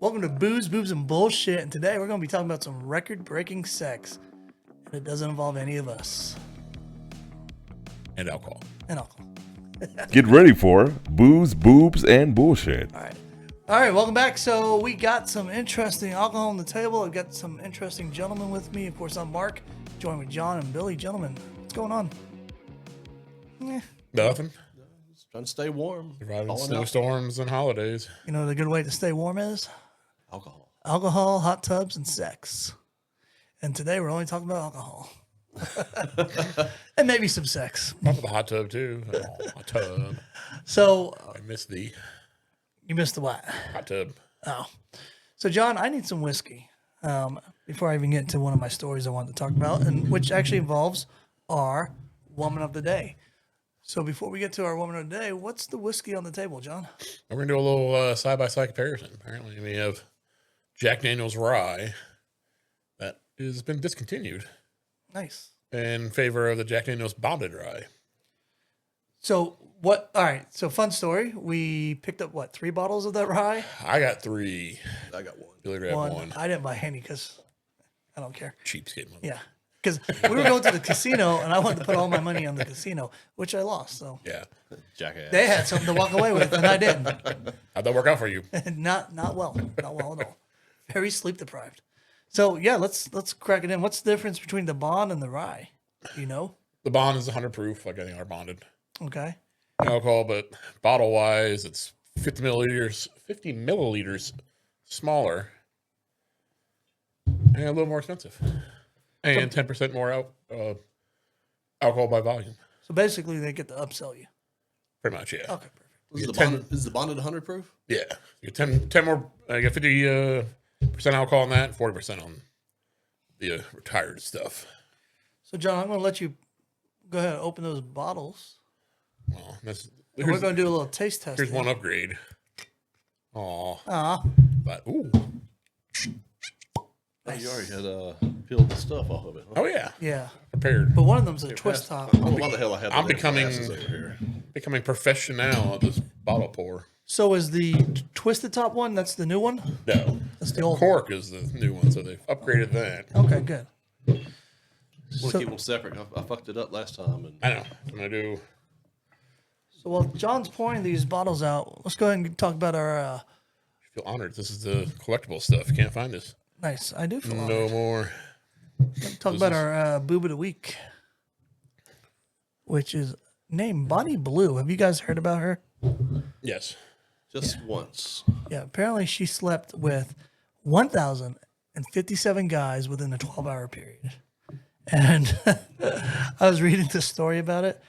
Welcome to Booze, Boobs, and Bullshit. And today we're going to be talking about some record-breaking sex. And it doesn't involve any of us. And alcohol. And alcohol. Get ready for Booze, Boobs, and Bullshit. All right, welcome back. So we got some interesting alcohol on the table. I've got some interesting gentlemen with me. Of course, I'm Mark, joined with John and Billy. Gentlemen, what's going on? Nothing. Just trying to stay warm. Surviving Falling out. snowstorms and holidays. You know what a good way to stay warm is? Alcohol. Alcohol, hot tubs, and sex. And today we're only talking about alcohol. And maybe some sex. Probably the hot tub, too. Oh, hot tub. So I miss the you missed the what? hot tub. Oh. So, John, I need some whiskey before I even get into one of my stories I wanted to talk about, and which actually involves our woman of the day. So before we get to our woman of the day, what's the whiskey on the table, John? We're going to do a little side-by-side comparison. Apparently, we have Jack Daniel's Rye that has been discontinued Nice. in favor of the Jack Daniel's Bonded Rye. So what? All right. So fun story. We picked up, 3 bottles of that rye? I got 3. I got one. Billy grabbed one. I didn't buy any because I don't care. Cheapskate. Yeah. Because we were going to the casino, and I wanted to put all my money on the casino, which I lost. So Yeah. Jackass. they had something to walk away with, and I didn't. How'd that work out for you? Not well. Not well at all. Very sleep deprived. So yeah, let's crack it in. What's the difference between the bond and the rye? Do you know? The bond is 100 proof, like any are bonded. Okay. Alcohol, but bottle-wise, it's 50 milliliters smaller and a little more expensive. And 10% more alcohol by volume. So basically, they get to upsell you. Pretty much, yeah. Okay, perfect. Is the bonded 100 proof? Yeah. You get 10 more, you get 50% alcohol on that, 40% on the retired stuff. So John, I'm going to let you go ahead and open those bottles. Well, And we're going to do a little taste test. here's here. one upgrade. Aw. Ah, But, ooh. Oh, you already had peeled the stuff off of it. Huh? Oh, yeah. yeah. Prepared. But one of them's a twist top. I don't know why the hell I have I'm the becoming- glasses over here. Becoming professional at this bottle pour. So is the twisted top one? That's the new one. No. That's the old. Cork is the new one, so they've upgraded that. Okay, good. I want So- to keep them separate. I fucked it up last time. And I know. I'm going to do. So while John's pouring these bottles out, let's go ahead and talk about our. I feel honored. This is the collectible stuff. You can't find this. Nice. I do feel No honored. more. Talk about our boob of the week, which is named Bonnie Blue. Have you guys heard about her? Yes. just once. Yeah, apparently she slept with 1,057 guys within a 12-hour period. And I was reading the story about it.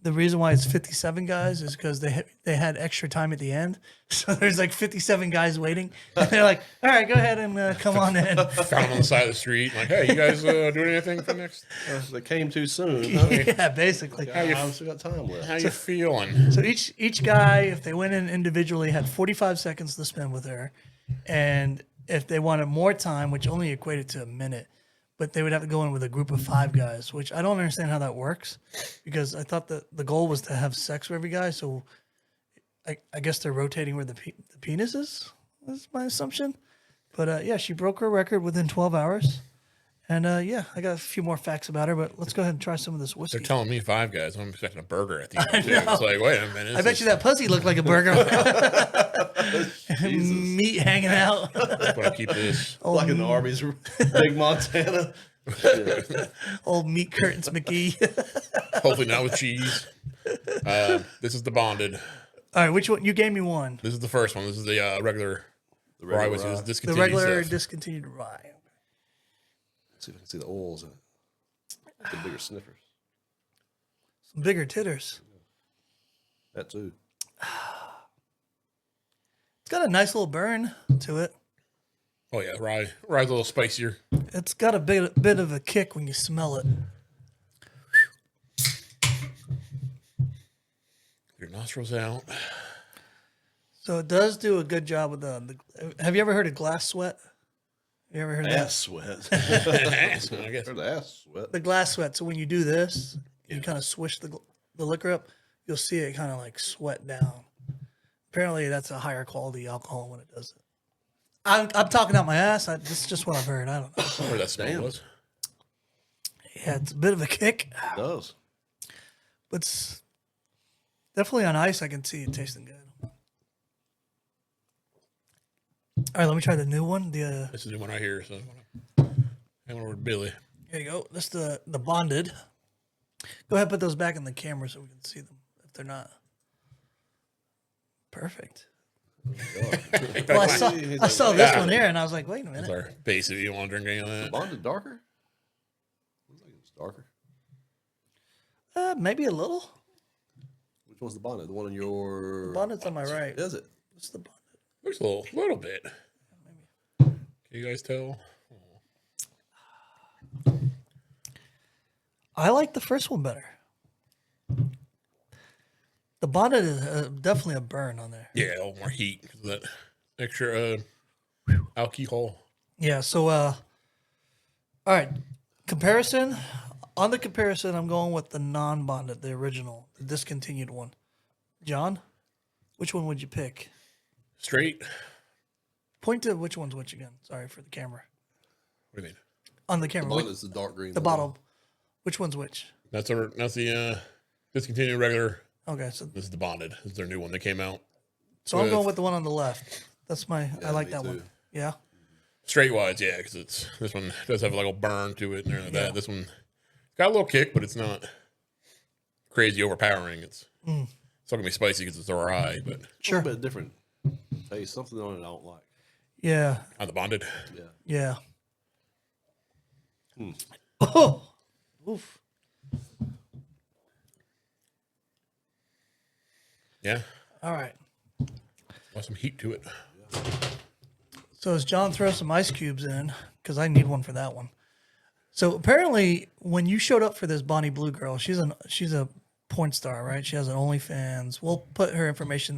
The reason why it's 57 guys is because they had extra time at the end. So there's like 57 guys waiting. And they're like, all right, go ahead and come on in. Found them on the side of the street. Like, hey, you guys doing anything for next? They came too soon. Huh? Yeah, basically. I still got time left. How you feeling? So each guy, if they went in individually, had 45 seconds to spend with her. And if they wanted more time, which only equated to a minute, but they would have to go in with a group of 5 guys, which I don't understand how that works, because I thought that the goal was to have sex with every guy. So I guess they're rotating where the penis is my assumption. But yeah, she broke her record within 12 hours. And yeah, I got a few more facts about her, but let's go ahead and try some of this whiskey. They're telling me 5 guys. I'm expecting a burger at the end. Too. It's like, wait a minute. I bet you that pussy looked like a burger. Meat hanging out. That's why I keep this. Like in the Arby's Big Montana. Old meat curtains McGee. Hopefully not with cheese. This is the bonded. All right, which one? You gave me one. This is the first one. This is the regular rye, which is The discontinued regular stuff. discontinued rye. Let's see if I can see the oils in it. The bigger sniffers. Some bigger titters. That too. It's got a nice little burn to it. Oh yeah, rye's a little spicier. It's got a bit of a kick when you smell it. Your nostrils out. So it does do a good job with the have you ever heard of glass sweat? You ever heard of that? Ass sweat. I guess. Heard the ass sweat. The glass sweat. So when you do this, you kind of swish the liquor up, you'll see it kind of like sweat down. Apparently, that's a higher quality alcohol when it does it. I'm talking out my ass. This is just what I've heard. I don't know. Where that smell Damn. was. Yeah, it's a bit of a kick, It does. but it's definitely on ice. I can see it tasting good. All right, let me try the new one. This is the one right here. So I went over to Billy. Here you go. This is the bonded. Go ahead, put those back in the camera so we can see them if they're not. Perfect. Well, I saw this one here, and I was like, wait a That's minute. our base if you want to drink any of that. Bonded darker? Looks like it's darker. Maybe a little. Which one's the bonded? The one in your. Bonded's on my right. Is it? This is the bonded. Looks a little bit. Can you guys tell? I like the first one better. The bonded is definitely a burn on there. Yeah, a little more heat because of that extra alcohol. Yeah, so all right. Comparison. On the comparison, I'm going with the non-bonded, the original, the discontinued one. John, which one would you pick? Straight. Point to which one's which again. Sorry for the camera. What do you mean? On the The camera. bonded is the dark green. The bottom. Which one's which? That's the discontinued regular. Okay, so This is the bonded. This is their new one that came out. I'm going with the one on the left. That's my. I like me that too. one. Yeah. Straight wise, yeah, because this one does have like a burn to it and everything like that. This one got a little kick, but it's not crazy overpowering. It's not gonna be spicy because it's a rye, but Sure. A bit different taste. Something on it I don't like. Yeah. on the bonded. Yeah. Yeah. Oh. Oof. Yeah, All right. got some heat to it. So as John throws some ice cubes in, because I need one for that one. So apparently, when you showed up for this Bonnie Blue girl, she's a porn star, right? She has an OnlyFans. We'll put her information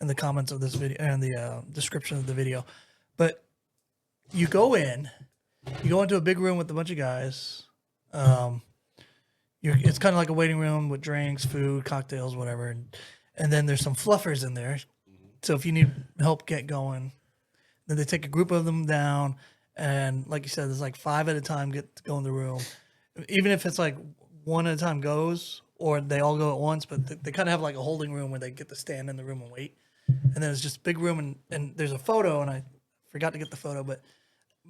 in the comments of this video and the description of the video. But you go into a big room with a bunch of guys. It's kind of like a waiting room with drinks, food, cocktails, whatever, and then there's some fluffers in there. So if you need help get going, then they take a group of them down, and like you said, there's like 5 at a time get to go in the room. Even if it's like 1 at a time goes, or they all go at once, but they kind of have like a holding room where they get to stand in the room and wait. And then it's just a big room, and there's a photo, and I forgot to get the photo, but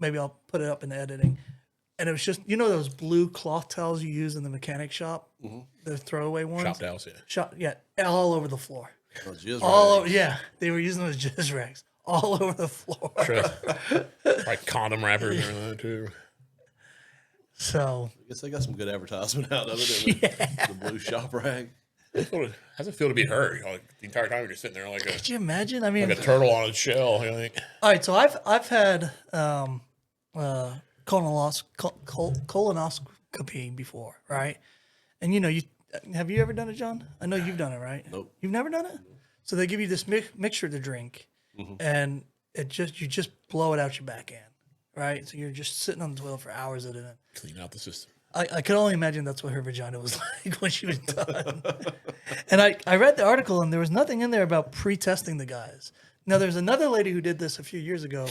maybe I'll put it up in the editing. And it was just, those blue cloth towels you use in the mechanic shop, the throwaway ones. Chopped house, yeah. Yeah, all over the floor. Oh, jizz All rags. over, yeah, they were using those jizz rags all over the floor. Sure. Like condom wrappers and everything too. So I guess they got some good advertisement out of it. The blue shop rag. How's it feel to be her? Like the entire time you're just sitting there like could you imagine? I mean, a turtle on its shell. Like, all right. So I've had colonoscopy before, right? And you have you ever done it, John? I know you've done it, right? Nope. You've never done it. So they give you this mixture to drink, and you just blow it out your back end, right? So you're just sitting on the toilet for hours at a time. clean out the system. I could only imagine that's what her vagina was like when she was done. And I read the article, and there was nothing in there about pre-testing the guys. Now, there's another lady who did this a few years ago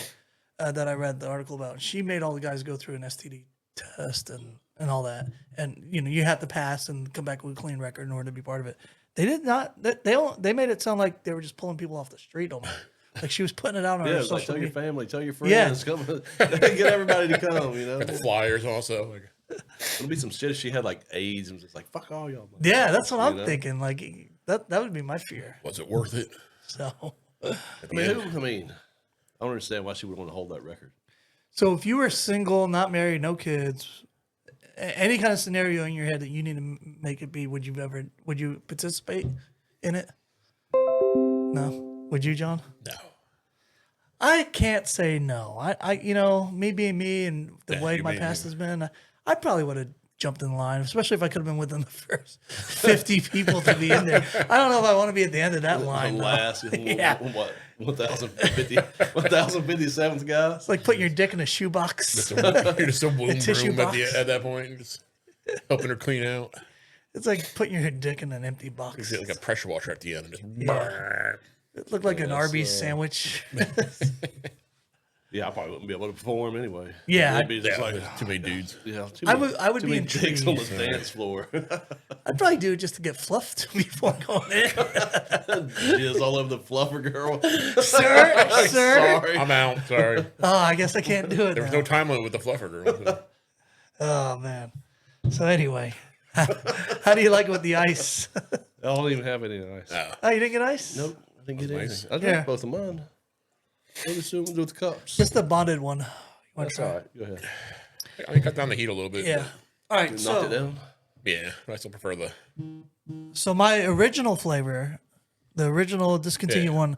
that I read the article about. She made all the guys go through an STD test and all that. And, you had to pass and come back with a clean record in order to be part of it. They did not. They made it sound like they were just pulling people off the street almost. Like she was putting it out on her Yeah, it's like social tell your media. family, tell your friends, come, get everybody to come. Got the flyers also. Like, It'll be some shit if she had like AIDS and was just like, fuck all y'all. Yeah, that's what I'm know? thinking. Like that would be my fear. was it worth it? So. At I the mean, end? I don't understand why she would want to hold that record. So if you were single, not married, no kids, any kind of scenario in your head that you need to make it be, would you participate in it? No. Would you, John? No. I can't say no. I me being me and the Yeah, way you my being past you. has been, I probably would have jumped in line, especially if I could have been within the first 50 people to be in there. I don't know if I want to be at the end of that line. The though. last, Yeah. what, 1057th guy? It's like putting your dick in a shoebox. You're just a womb tissue room at, box. at that point. You're just helping her clean out. It's like putting your dick in an empty box. You get like a pressure washer at the end and just It looked like an Arby's sandwich. Yeah, I probably wouldn't be able to perform anyway. Yeah, It'd be just Yeah, like there's too many dudes. yeah. Too I many, would- I would too be many dicks on the intrigued. dance floor. I'd probably do it just to get fluffed before going in. Jizz all over the fluffer girl. Sir, sir. Sorry. I'm out. Sorry. Oh, I guess I can't do it. There was now. no time limit with the fluffer girl. Oh man. So anyway, how do you like it with the ice? I don't even have any ice. Oh, you didn't get ice? Nope. I didn't get Nice. anything. I drank Yeah. both of mine. What is doing with the cups? Just the bonded one. You want That's to try? all right. Go ahead. I cut down the heat a little bit. Yeah. All right. Knock it So, down. Yeah, I still prefer the. so my original flavor, the original discontinued Yeah. one,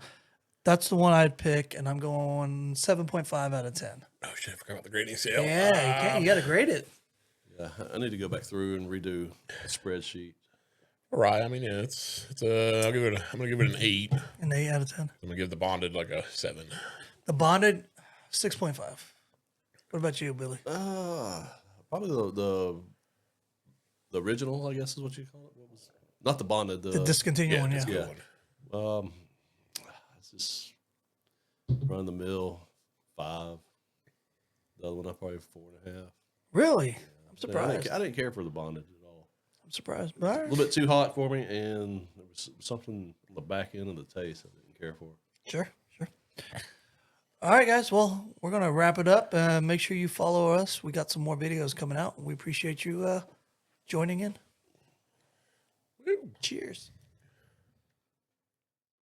that's the one I'd pick, and I'm going 7.5 out of 10. Oh shit! I forgot about the grading scale. Yeah, you can't. You got to grade it. Yeah, I need to go back through and redo a spreadsheet. All right. I mean, yeah, it's a. I'm gonna give it an 8. An 8 out of 10. I'm gonna give the bonded like a 7. The bonded, 6.5. What about you, Billy? Probably the original, I guess is what you call it. What was not the bonded, The discontinued Yeah, one, that's yeah. a good one. It's just run the mill 5. The other one I probably 4.5. Really? I'm I surprised. didn't care for the bonded at all. I'm surprised. But all A right. little bit too hot for me, and there was something on the back end of the taste I didn't care for. Sure, sure. All right, guys. Well, we're going to wrap it up. Make sure you follow us. We got some more videos coming out. We appreciate you joining in. Cheers.